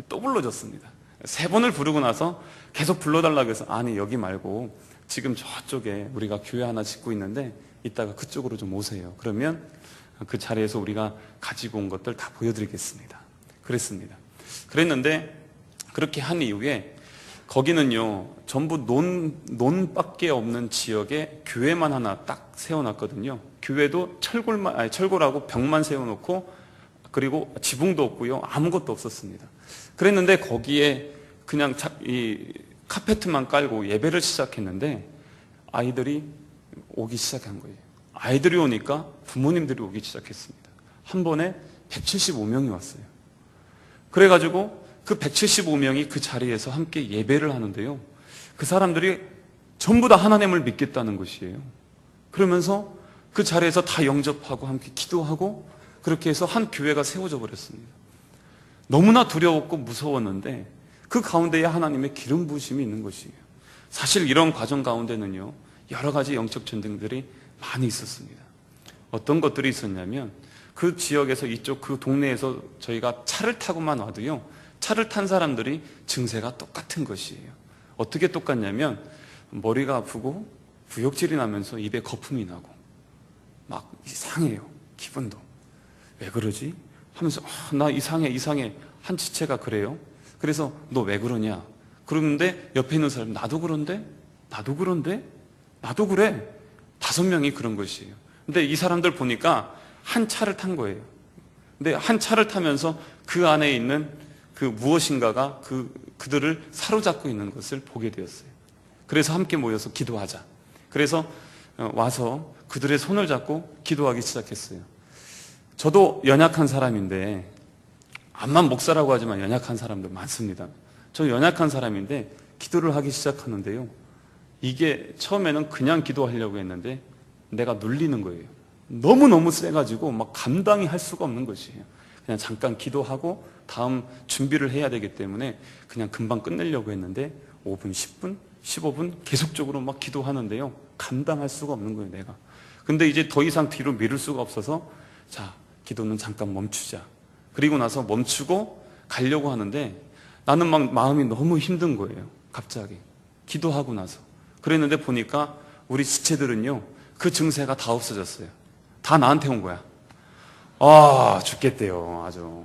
또 불러줬습니다. 3번을 부르고 나서 계속 불러달라고 해서 아니 여기 말고 지금 저쪽에 우리가 교회 하나 짓고 있는데 이따가 그쪽으로 좀 오세요. 그러면 그 자리에서 우리가 가지고 온 것들 다 보여드리겠습니다. 그랬습니다. 그랬는데 그렇게 한 이후에 거기는요 전부 논밖에 없는 지역에 교회만 하나 딱 세워놨거든요. 교회도 철골하고 벽만 세워놓고 그리고 지붕도 없고요 아무것도 없었습니다. 그랬는데 거기에 그냥 이 카페트만 깔고 예배를 시작했는데 아이들이 오기 시작한 거예요. 아이들이 오니까 부모님들이 오기 시작했습니다. 한 번에 175명이 왔어요. 그래가지고 그 175명이 그 자리에서 함께 예배를 하는데요. 그 사람들이 전부 다 하나님을 믿겠다는 것이에요. 그러면서 그 자리에서 다 영접하고 함께 기도하고 그렇게 해서 한 교회가 세워져 버렸습니다. 너무나 두려웠고 무서웠는데 그 가운데에 하나님의 기름 부으심이 있는 것이에요. 사실 이런 과정 가운데는요 여러 가지 영적 전쟁들이 많이 있었습니다. 어떤 것들이 있었냐면 그 지역에서 이쪽 그 동네에서 저희가 차를 타고만 와도요 차를 탄 사람들이 증세가 똑같은 것이에요. 어떻게 똑같냐면 머리가 아프고 구역질이 나면서 입에 거품이 나고 막 이상해요. 기분도 왜 그러지? 하면서 나 이상해 한 지체가 그래요. 그래서 너 왜 그러냐? 그러는데 옆에 있는 사람이 나도 그래 5명이 그런 것이에요. 근데 이 사람들 보니까 한 차를 탄 거예요. 근데 한 차를 타면서 그 안에 있는 그 무엇인가가 그들을 사로잡고 있는 것을 보게 되었어요. 그래서 함께 모여서 기도하자. 그래서 와서 그들의 손을 잡고 기도하기 시작했어요. 저도 연약한 사람인데 암만 목사라고 하지만 연약한 사람들 많습니다. 저 연약한 사람인데 기도를 하기 시작하는데요. 이게 처음에는 그냥 기도하려고 했는데 내가 눌리는 거예요. 너무너무 세가지고 막 감당이 할 수가 없는 것이에요. 그냥 잠깐 기도하고 다음 준비를 해야 되기 때문에 그냥 금방 끝내려고 했는데 5분, 10분, 15분 계속적으로 막 기도하는데요. 감당할 수가 없는 거예요, 내가. 근데 이제 더 이상 뒤로 미룰 수가 없어서 자, 기도는 잠깐 멈추자. 그리고 나서 멈추고 가려고 하는데 나는 막 마음이 너무 힘든 거예요. 갑자기. 기도하고 나서. 그랬는데 보니까 우리 지체들은요. 그 증세가 다 없어졌어요. 다 나한테 온 거야. 죽겠대요. 아주.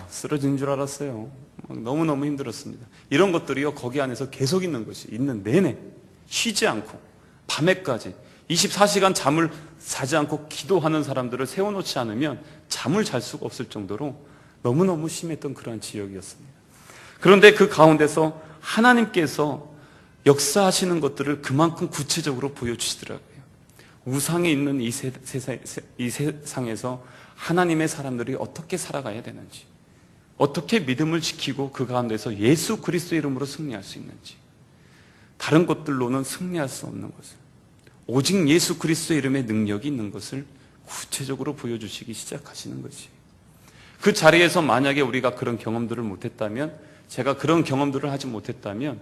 쓰러진 줄 알았어요. 너무너무 힘들었습니다. 이런 것들이요. 거기 안에서 계속 있는 것이 있는 내내 쉬지 않고 밤에까지 24시간 잠을 자지 않고 기도하는 사람들을 세워놓지 않으면 잠을 잘 수가 없을 정도로 너무너무 심했던 그러한 지역이었습니다. 그런데 그 가운데서 하나님께서 역사하시는 것들을 그만큼 구체적으로 보여주시더라고요. 우상에 있는 이 세상에서 하나님의 사람들이 어떻게 살아가야 되는지, 어떻게 믿음을 지키고 그 가운데서 예수 그리스도의 이름으로 승리할 수 있는지, 다른 것들로는 승리할 수 없는 것을, 오직 예수 그리스도의 이름의 능력이 있는 것을 구체적으로 보여주시기 시작하시는 것이에요. 그 자리에서 만약에 우리가 그런 경험들을 못했다면, 제가 그런 경험들을 하지 못했다면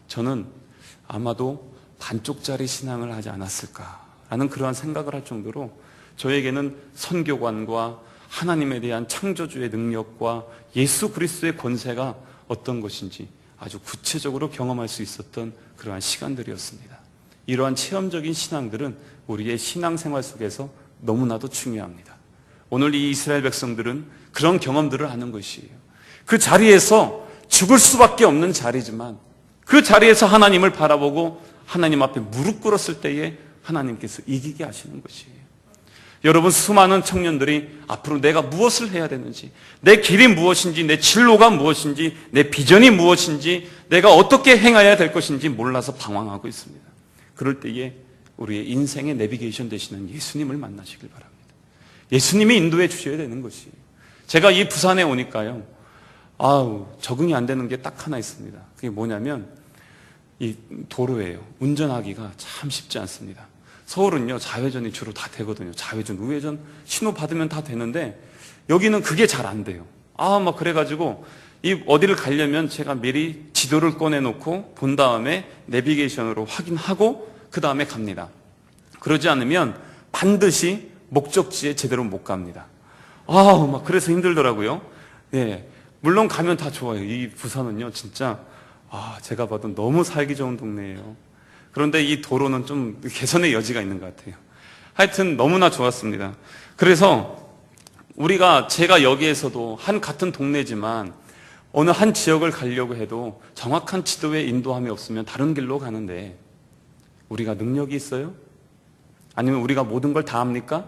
저는 아마도 반쪽짜리 신앙을 하지 않았을까라는 그러한 생각을 할 정도로 저에게는 선교관과 하나님에 대한 창조주의 능력과 예수 그리스도의 권세가 어떤 것인지 아주 구체적으로 경험할 수 있었던 그러한 시간들이었습니다. 이러한 체험적인 신앙들은 우리의 신앙생활 속에서 너무나도 중요합니다. 오늘 이 이스라엘 백성들은 그런 경험들을 하는 것이에요. 그 자리에서 죽을 수밖에 없는 자리지만 그 자리에서 하나님을 바라보고 하나님 앞에 무릎 꿇었을 때에 하나님께서 이기게 하시는 것이에요. 여러분, 수많은 청년들이 앞으로 내가 무엇을 해야 되는지, 내 길이 무엇인지, 내 진로가 무엇인지, 내 비전이 무엇인지, 내가 어떻게 행해야 될 것인지 몰라서 방황하고 있습니다. 그럴 때에 우리의 인생의 내비게이션 되시는 예수님을 만나시길 바랍니다. 예수님이 인도해 주셔야 되는 것이에요. 제가 이 부산에 오니까요, 적응이 안 되는 게 딱 하나 있습니다. 그게 뭐냐면 이 도로예요. 운전하기가 참 쉽지 않습니다. 서울은요, 좌회전이 주로 다 되거든요. 좌회전, 우회전 신호 받으면 다 되는데 여기는 그게 잘 안 돼요. 막 그래가지고 이 어디를 가려면 제가 미리 지도를 꺼내놓고 본 다음에 내비게이션으로 확인하고 그 다음에 갑니다. 그러지 않으면 반드시 목적지에 제대로 못 갑니다. 막 그래서 힘들더라고요. 예. 물론 가면 다 좋아요. 이 부산은요, 진짜, 제가 봐도 너무 살기 좋은 동네예요. 그런데 이 도로는 좀 개선의 여지가 있는 것 같아요. 하여튼 너무나 좋았습니다. 그래서 제가 여기에서도 같은 동네지만 어느 한 지역을 가려고 해도 정확한 지도의 인도함이 없으면 다른 길로 가는데 우리가 능력이 있어요? 아니면 우리가 모든 걸 다 압니까?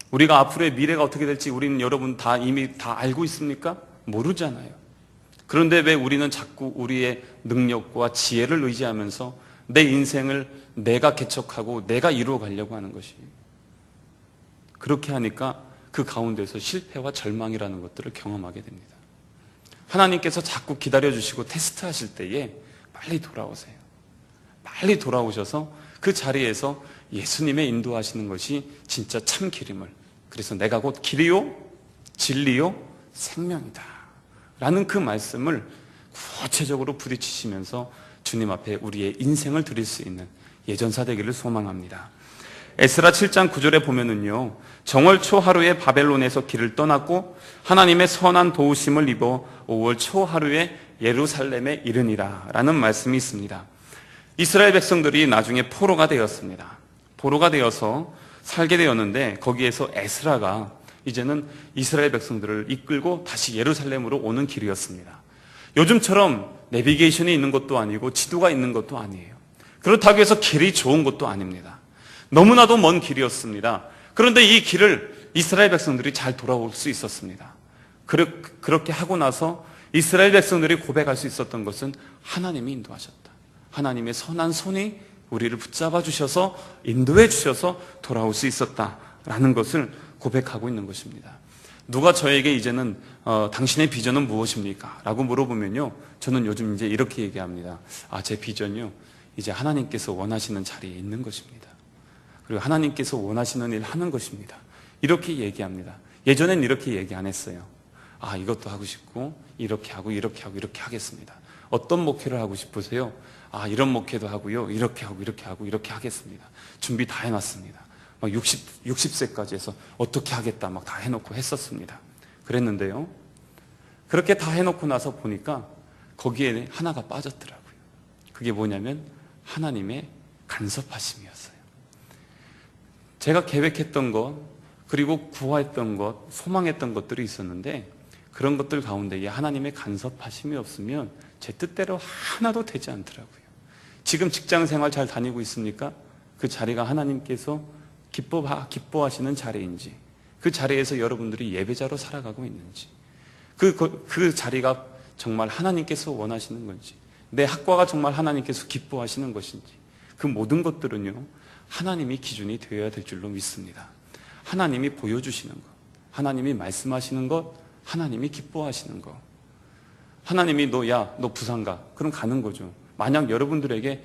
우리가 앞으로의 미래가 어떻게 될지 우리는 여러분 이미 다 알고 있습니까? 모르잖아요. 그런데 왜 우리는 자꾸 우리의 능력과 지혜를 의지하면서 내 인생을 내가 개척하고 내가 이루어 가려고 하는 것이, 그렇게 하니까 그 가운데서 실패와 절망이라는 것들을 경험하게 됩니다. 하나님께서 자꾸 기다려주시고 테스트하실 때에 빨리 돌아오세요. 빨리 돌아오셔서 그 자리에서 예수님의 인도하시는 것이 진짜 참 길임을, 그래서 내가 곧 길이요 진리요 생명이다 라는 그 말씀을 구체적으로 부딪히시면서 주님 앞에 우리의 인생을 드릴 수 있는 예전사 되기를 소망합니다. 에스라 7장 9절에 보면은요, 정월 초 하루에 바벨론에서 길을 떠났고 하나님의 선한 도우심을 입어 5월 초 하루에 예루살렘에 이르니라 라는 말씀이 있습니다. 이스라엘 백성들이 나중에 포로가 되었습니다. 포로가 되어서 살게 되었는데 거기에서 에스라가 이제는 이스라엘 백성들을 이끌고 다시 예루살렘으로 오는 길이었습니다. 요즘처럼 내비게이션이 있는 것도 아니고 지도가 있는 것도 아니에요. 그렇다고 해서 길이 좋은 것도 아닙니다. 너무나도 먼 길이었습니다. 그런데 이 길을 이스라엘 백성들이 잘 돌아올 수 있었습니다. 그렇게 하고 나서 이스라엘 백성들이 고백할 수 있었던 것은 하나님이 인도하셨다. 하나님의 선한 손이 우리를 붙잡아 주셔서 인도해 주셔서 돌아올 수 있었다라는 것을 고백하고 있는 것입니다. 누가 저에게 이제는 당신의 비전은 무엇입니까? 라고 물어보면요, 저는 요즘 이제 이렇게 얘기합니다. 제 비전이요, 이제 하나님께서 원하시는 자리에 있는 것입니다. 그리고 하나님께서 원하시는 일 하는 것입니다. 이렇게 얘기합니다. 예전엔 이렇게 얘기 안 했어요. 이것도 하고 싶고 이렇게 하고 이렇게 하고 이렇게 하겠습니다. 어떤 목회를 하고 싶으세요? 이런 목회도 하고요, 이렇게 하고 이렇게 하고 이렇게 하겠습니다. 준비 다 해놨습니다. 막 60세까지 해서 어떻게 하겠다 막 다 해놓고 했었습니다. 그랬는데요, 그렇게 다 해놓고 나서 보니까 거기에 하나가 빠졌더라고요. 그게 뭐냐면 하나님의 간섭하심이었어요. 제가 계획했던 것, 그리고 구하였던 것, 소망했던 것들이 있었는데 그런 것들 가운데에 하나님의 간섭하심이 없으면 제 뜻대로 하나도 되지 않더라고요. 지금 직장생활 잘 다니고 있습니까? 그 자리가 하나님께서 기뻐하시는 자리인지, 그 자리에서 여러분들이 예배자로 살아가고 있는지, 그 자리가 정말 하나님께서 원하시는 건지, 내 학과가 정말 하나님께서 기뻐하시는 것인지, 그 모든 것들은요, 하나님이 기준이 되어야 될 줄로 믿습니다. 하나님이 보여주시는 것, 하나님이 말씀하시는 것, 하나님이 기뻐하시는 것. 하나님이 너 부산 가. 그럼 가는 거죠. 만약 여러분들에게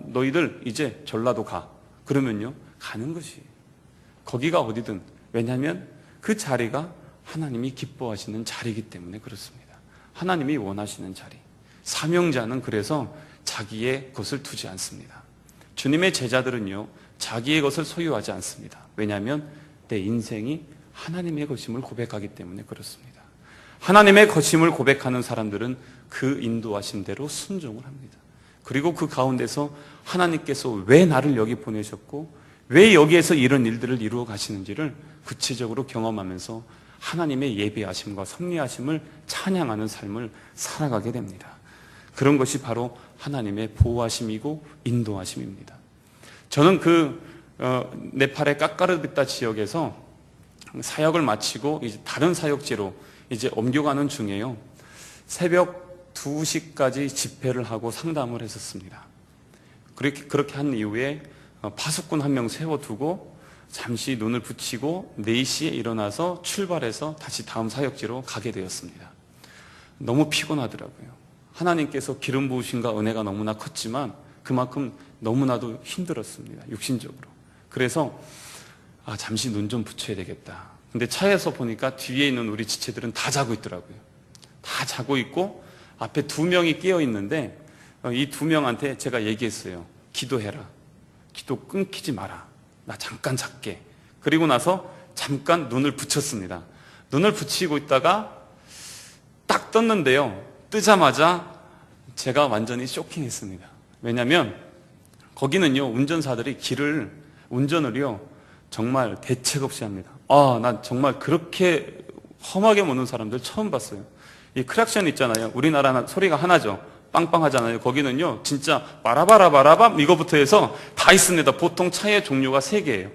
너희들 이제 전라도 가. 그러면요, 가는 것이. 거기가 어디든. 왜냐하면 그 자리가 하나님이 기뻐하시는 자리이기 때문에 그렇습니다. 하나님이 원하시는 자리. 사명자는 그래서 자기의 것을 두지 않습니다. 주님의 제자들은요, 자기의 것을 소유하지 않습니다. 왜냐하면 내 인생이 하나님의 것임을 고백하기 때문에 그렇습니다. 하나님의 것임을 고백하는 사람들은 그 인도하심대로 순종을 합니다. 그리고 그 가운데서 하나님께서 왜 나를 여기 보내셨고 왜 여기에서 이런 일들을 이루어 가시는지를 구체적으로 경험하면서 하나님의 예비하심과 섭리하심을 찬양하는 삶을 살아가게 됩니다. 그런 것이 바로 하나님의 보호하심이고 인도하심입니다. 저는 네팔의 까까르비타 지역에서 사역을 마치고 이제 다른 사역지로 이제 옮겨가는 중에요, 새벽 2시까지 집회를 하고 상담을 했었습니다. 그렇게 한 이후에 파수꾼 한 명 세워두고 잠시 눈을 붙이고 4시에 일어나서 출발해서 다시 다음 사역지로 가게 되었습니다. 너무 피곤하더라고요. 하나님께서 기름 부으심과 은혜가 너무나 컸지만 그만큼 너무나도 힘들었습니다. 육신적으로. 그래서 잠시 눈 좀 붙여야 되겠다. 근데 차에서 보니까 뒤에 있는 우리 지체들은 다 자고 있더라고요. 다 자고 있고 앞에 2명이 깨어 있는데 이 2명한테 제가 얘기했어요. 기도해라. 기도 끊기지 마라. 나 잠깐 잘게. 그리고 나서 잠깐 눈을 붙였습니다. 눈을 붙이고 있다가 딱 떴는데요. 뜨자마자 제가 완전히 쇼킹했습니다. 왜냐하면 거기는요, 운전사들이 운전을요 정말 대책 없이 합니다. 난 정말 그렇게 험하게 모는 사람들 처음 봤어요. 이 크락션 있잖아요. 우리나라는 소리가 하나죠. 빵빵 하잖아요. 거기는요 진짜 바라바라바라밤 이거부터 해서 다 있습니다. 보통 차의 종류가 3개예요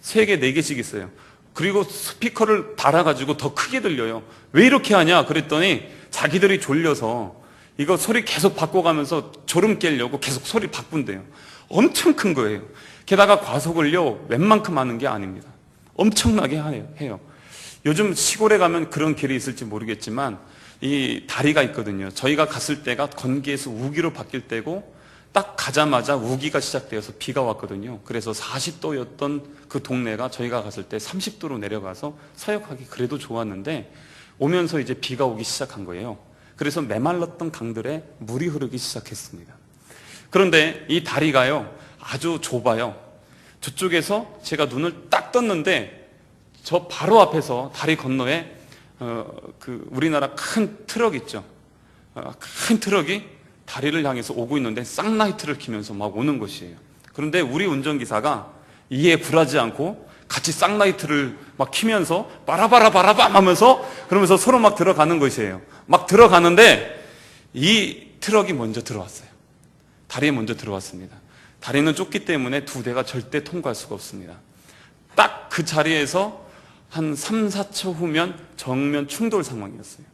3개, 4개씩 있어요. 그리고 스피커를 달아가지고 더 크게 들려요. 왜 이렇게 하냐 그랬더니 자기들이 졸려서 이거 소리 계속 바꿔가면서 졸음 깨려고 계속 소리 바꾼대요. 엄청 큰 거예요. 게다가 과속을요 웬만큼 하는 게 아닙니다. 엄청나게 해요. 요즘 시골에 가면 그런 길이 있을지 모르겠지만 이 다리가 있거든요. 저희가 갔을 때가 건기에서 우기로 바뀔 때고 딱 가자마자 우기가 시작되어서 비가 왔거든요. 그래서 40도였던 그 동네가 저희가 갔을 때 30도로 내려가서 사역하기 그래도 좋았는데 오면서 이제 비가 오기 시작한 거예요. 그래서 메말랐던 강들에 물이 흐르기 시작했습니다. 그런데 이 다리가요 아주 좁아요. 저쪽에서 제가 눈을 딱 떴는데 저 바로 앞에서 다리 건너에 우리나라 큰 트럭 있죠. 큰 트럭이 다리를 향해서 오고 있는데 쌍라이트를 켜면서 막 오는 것이에요. 그런데 우리 운전기사가 이에 굴하지 않고 같이 쌍라이트를 막 켜면서 바라바라바라밤 하면서 그러면서 서로 막 들어가는 것이에요. 막 들어가는데 이 트럭이 먼저 들어왔어요. 다리에 먼저 들어왔습니다. 다리는 좁기 때문에 2대가 절대 통과할 수가 없습니다. 딱 그 자리에서 한 3, 4초 후면 정면 충돌 상황이었어요.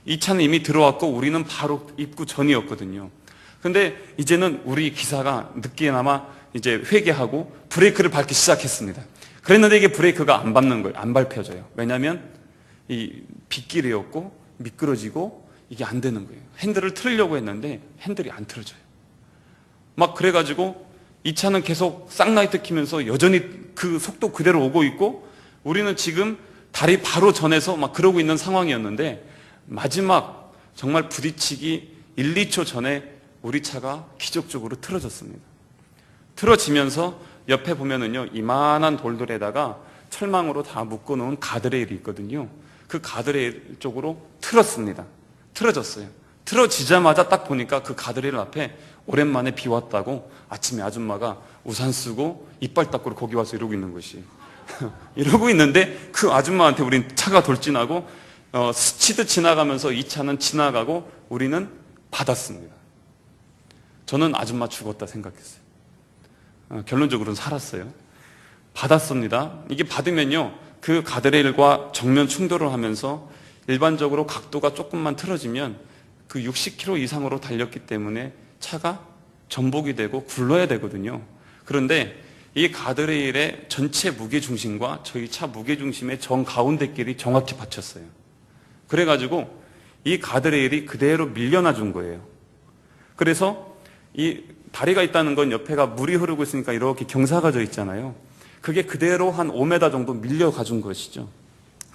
이 차는 이미 들어왔고 우리는 바로 입구 전이었거든요. 근데 이제는 우리 기사가 늦게나마 이제 회개하고 브레이크를 밟기 시작했습니다. 그랬는데 이게 브레이크가 안 밟는 거예요. 안 밟혀져요. 왜냐하면 이 빗길이었고 미끄러지고 이게 안 되는 거예요. 핸들을 틀려고 했는데 핸들이 안 틀어져요. 막 그래가지고 이 차는 계속 쌍라이트 켜면서 여전히 그 속도 그대로 오고 있고 우리는 지금 다리 바로 전에서 막 그러고 있는 상황이었는데 마지막 정말 부딪히기 1, 2초 전에 우리 차가 기적적으로 틀어졌습니다. 틀어지면서 옆에 보면은요 이만한 돌들에다가 철망으로 다 묶어놓은 가드레일이 있거든요. 그 가드레일 쪽으로 틀었습니다. 틀어졌어요. 틀어지자마자 딱 보니까 그 가드레일 앞에 오랜만에 비 왔다고 아침에 아줌마가 우산 쓰고 이빨 닦으러 거기 와서 이러고 있는 것이 이러고 있는데 그 아줌마한테 우린 차가 돌진하고 스치듯 지나가면서 이 차는 지나가고 우리는 받았습니다. 저는 아줌마 죽었다 생각했어요. 결론적으로는 살았어요. 받았습니다. 이게 받으면요 그 가드레일과 정면 충돌을 하면서 일반적으로 각도가 조금만 틀어지면 그 60km 이상으로 달렸기 때문에 차가 전복이 되고 굴러야 되거든요. 그런데 이 가드레일의 전체 무게중심과 저희 차 무게중심의 정가운데 길이 정확히 받쳤어요. 그래가지고 이 가드레일이 그대로 밀려나 준 거예요. 그래서 이 다리가 있다는 건 옆에가 물이 흐르고 있으니까 이렇게 경사가 져 있잖아요. 그게 그대로 한 5m 정도 밀려가 준 것이죠.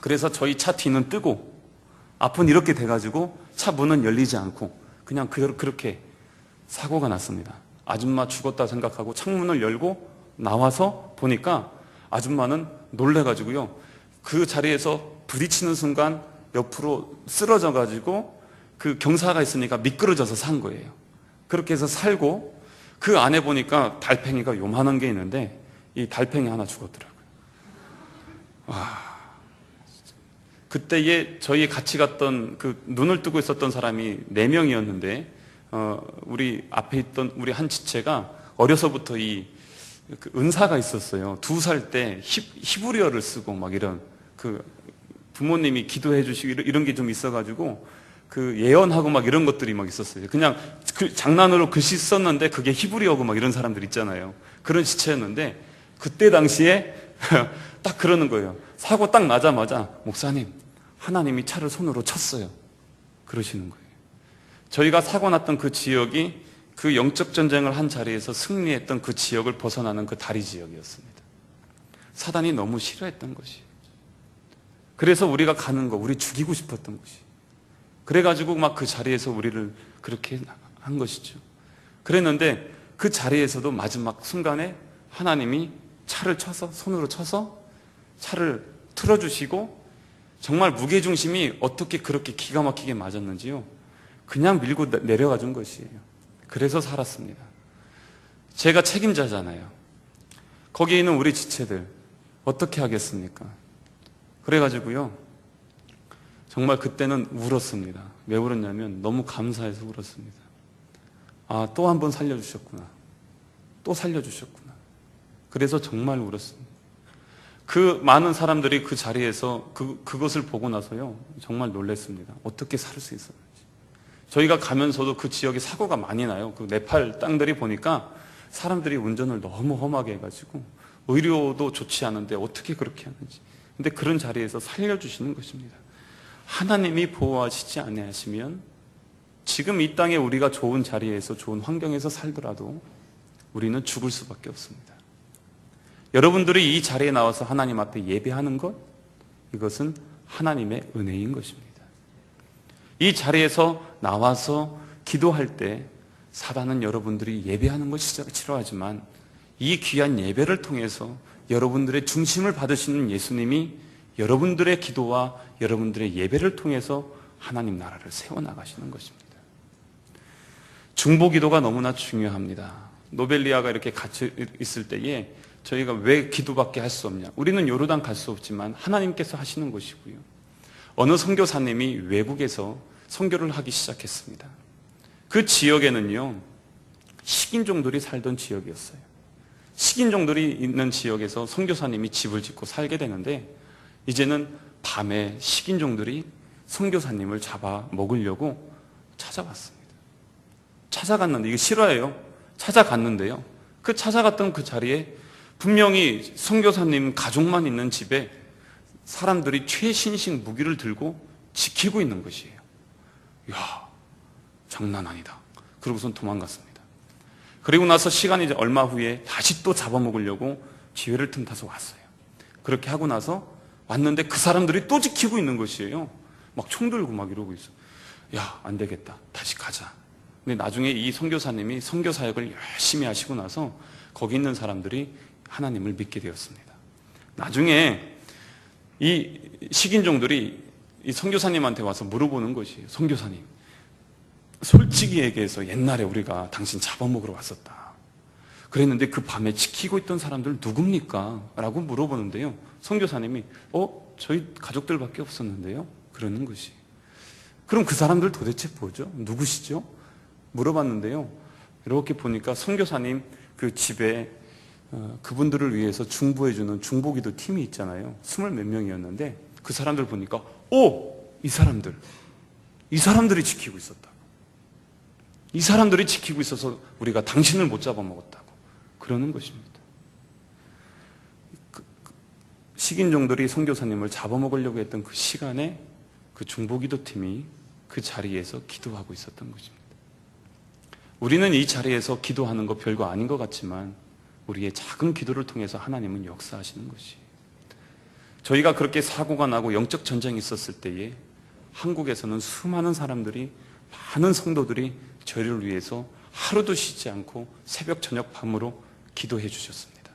그래서 저희 차 뒤는 뜨고 앞은 이렇게 돼가지고 차 문은 열리지 않고 그냥 그렇게 사고가 났습니다. 아줌마 죽었다 생각하고 창문을 열고 나와서 보니까 아줌마는 놀래가지고요 그 자리에서 부딪히는 순간 옆으로 쓰러져가지고 그 경사가 있으니까 미끄러져서 산 거예요. 그렇게 해서 살고 그 안에 보니까 달팽이가 요만한 게 있는데 이 달팽이 하나 죽었더라고요. 그때에 저희 같이 갔던 그 눈을 뜨고 있었던 사람이 4명이었는데 우리 앞에 있던 우리 한 지체가 어려서부터 그 은사가 있었어요. 2살 때 히브리어를 쓰고 막 이런 그 부모님이 기도해 주시고 이런 게 좀 있어가지고 그 예언하고 막 이런 것들이 막 있었어요. 그냥 그 장난으로 글씨 썼는데 그게 히브리어고 막 이런 사람들 있잖아요. 그런 지체였는데 그때 당시에 딱 그러는 거예요. 사고 딱 나자마자 목사님 하나님이 차를 손으로 쳤어요. 그러시는 거예요. 저희가 사고 났던 그 지역이 그 영적 전쟁을 한 자리에서 승리했던 그 지역을 벗어나는 그 다리 지역이었습니다. 사단이 너무 싫어했던 것이. 그래서 우리가 가는 거, 우리 죽이고 싶었던 것이. 그래가지고 막 그 자리에서 우리를 그렇게 한 것이죠. 그랬는데 그 자리에서도 마지막 순간에 하나님이 차를 쳐서, 손으로 쳐서 차를 틀어주시고, 정말 무게중심이 어떻게 그렇게 기가 막히게 맞았는지요. 그냥 밀고 내려가 준 것이에요. 그래서 살았습니다. 제가 책임자잖아요. 거기에 있는 우리 지체들 어떻게 하겠습니까? 그래가지고요, 정말 그때는 울었습니다. 왜 울었냐면 너무 감사해서 울었습니다. 아, 또 한 번 살려주셨구나. 또 살려주셨구나. 그래서 정말 울었습니다. 그 많은 사람들이 그 자리에서 그것을 보고 나서요, 정말 놀랐습니다. 어떻게 살 수 있었는지. 저희가 가면서도 그 지역에 사고가 많이 나요. 그 네팔 땅들이 보니까 사람들이 운전을 너무 험하게 해가지고 의료도 좋지 않은데 어떻게 그렇게 하는지. 근데 그런 자리에서 살려주시는 것입니다. 하나님이 보호하시지 아니하시면 지금 이 땅에 우리가 좋은 자리에서 좋은 환경에서 살더라도 우리는 죽을 수밖에 없습니다. 여러분들이 이 자리에 나와서 하나님 앞에 예배하는 것, 이것은 하나님의 은혜인 것입니다. 이 자리에서 나와서 기도할 때 사단은 여러분들이 예배하는 것이 싫어하지만 이 귀한 예배를 통해서 여러분들의 중심을 받으시는 예수님이 여러분들의 기도와 여러분들의 예배를 통해서 하나님 나라를 세워나가시는 것입니다. 중보기도가 너무나 중요합니다. 노벨리아가 이렇게 같이 있을 때에 저희가 왜 기도밖에 할 수 없냐. 우리는 요르단 갈 수 없지만 하나님께서 하시는 것이고요. 어느 선교사님이 외국에서 선교를 하기 시작했습니다. 그 지역에는요, 식인종들이 살던 지역이었어요. 식인종들이 있는 지역에서 선교사님이 집을 짓고 살게 되는데 이제는 밤에 식인종들이 선교사님을 잡아 먹으려고 찾아왔습니다. 찾아갔는데, 이게 실화예요. 찾아갔는데요, 그 찾아갔던 그 자리에 분명히 선교사님 가족만 있는 집에 사람들이 최신식 무기를 들고 지키고 있는 것이에요. 이야, 장난 아니다. 그러고선 도망갔습니다. 그리고 나서 시간이 이제 얼마 후에 다시 또 잡아먹으려고 기회를 틈타서 왔어요. 그렇게 하고 나서 왔는데 그 사람들이 또 지키고 있는 것이에요. 막 총 들고 막 이러고 있어. 야, 안 되겠다. 다시 가자. 근데 나중에 이 선교사님이 선교 사역을 열심히 하시고 나서 거기 있는 사람들이 하나님을 믿게 되었습니다. 나중에 이 식인종들이 이 선교사님한테 와서 물어보는 것이에요. 선교사님, 솔직히 얘기해서 옛날에 우리가 당신 잡아먹으러 왔었다. 그랬는데 그 밤에 지키고 있던 사람들 누굽니까? 라고 물어보는데요, 선교사님이 저희 가족들밖에 없었는데요, 그러는 것이. 그럼 그 사람들 도대체 뭐죠? 누구시죠? 물어봤는데요, 이렇게 보니까 선교사님 그 집에 그분들을 위해서 중보해주는 중보기도 팀이 있잖아요. 20몇 명이었는데 그 사람들 보니까 이 사람들이 지키고 있었다. 이 사람들이 지키고 있어서 우리가 당신을 못 잡아먹었다고 그러는 것입니다. 식인종들이 선교사님을 잡아먹으려고 했던 그 시간에 그 중보기도 팀이 그 자리에서 기도하고 있었던 것입니다. 우리는 이 자리에서 기도하는 거 별거 아닌 것 같지만 우리의 작은 기도를 통해서 하나님은 역사하시는 것이에요. 저희가 그렇게 사고가 나고 영적 전쟁이 있었을 때에 한국에서는 수많은 사람들이, 많은 성도들이 저희를 위해서 하루도 쉬지 않고 새벽 저녁 밤으로 기도해 주셨습니다.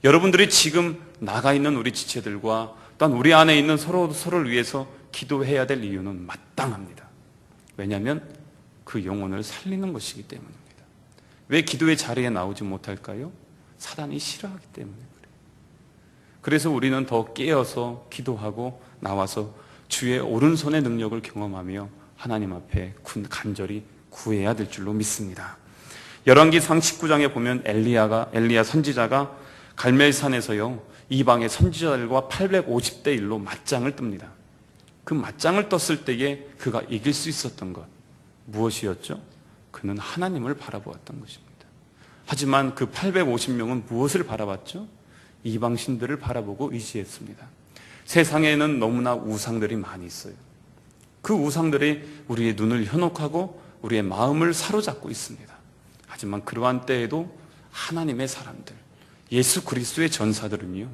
여러분들이 지금 나가 있는 우리 지체들과 또한 우리 안에 있는 서로를 위해서 기도해야 될 이유는 마땅합니다. 왜냐하면 그 영혼을 살리는 것이기 때문입니다. 왜 기도의 자리에 나오지 못할까요? 사단이 싫어하기 때문에 그래요. 그래서 우리는 더 깨어서 기도하고 나와서 주의 오른손의 능력을 경험하며 하나님 앞에 간절히 구해야 될 줄로 믿습니다. 열왕기상 19장에 보면 엘리야 선지자가 갈멜산에서요, 이방의 선지자들과 850대 1로 맞짱을 뜹니다. 그 맞짱을 떴을 때에 그가 이길 수 있었던 것 무엇이었죠? 그는 하나님을 바라보았던 것입니다. 하지만 그 850명은 무엇을 바라봤죠? 이방 신들을 바라보고 의지했습니다. 세상에는 너무나 우상들이 많이 있어요. 그 우상들이 우리의 눈을 현혹하고 우리의 마음을 사로잡고 있습니다. 하지만 그러한 때에도 하나님의 사람들, 예수 그리스도의 전사들은요,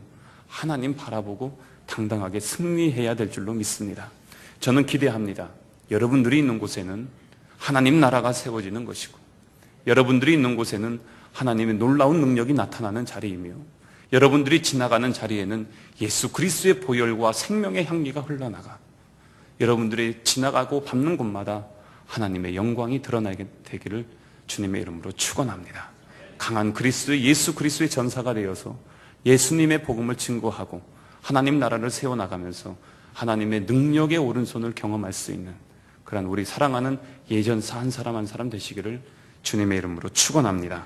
하나님 바라보고 당당하게 승리해야 될 줄로 믿습니다. 저는 기대합니다. 여러분들이 있는 곳에는 하나님 나라가 세워지는 것이고, 여러분들이 있는 곳에는 하나님의 놀라운 능력이 나타나는 자리이며, 여러분들이 지나가는 자리에는 예수 그리스도의 보혈과 생명의 향기가 흘러나가 여러분들이 지나가고 밟는 곳마다 하나님의 영광이 드러나게 되기를 주님의 이름으로 축원합니다. 강한 그리스도의 예수 그리스도의 전사가 되어서 예수님의 복음을 증거하고 하나님 나라를 세워나가면서 하나님의 능력의 오른손을 경험할 수 있는 그런 우리 사랑하는 예전사 한 사람 한 사람 되시기를 주님의 이름으로 축원합니다.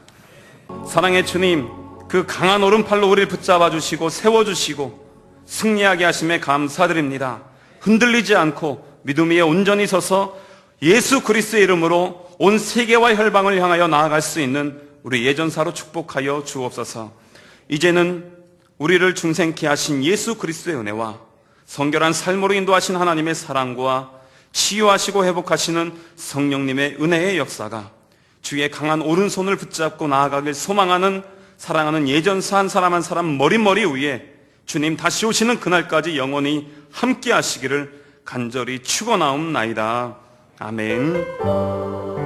사랑의 주님, 그 강한 오른팔로 우리를 붙잡아 주시고 세워주시고 승리하게 하심에 감사드립니다. 흔들리지 않고 믿음 위에 온전히 서서 예수 그리스도의 이름으로 온 세계와 혈방을 향하여 나아갈 수 있는 우리 예전사로 축복하여 주옵소서. 이제는 우리를 중생케 하신 예수 그리스도의 은혜와 성결한 삶으로 인도하신 하나님의 사랑과 치유하시고 회복하시는 성령님의 은혜의 역사가 주의 강한 오른손을 붙잡고 나아가길 소망하는 사랑하는 예전사 한 사람 머리 위에 주님 다시 오시는 그날까지 영원히 함께 하시기를 간절히 축원하옵나이다. 아멘.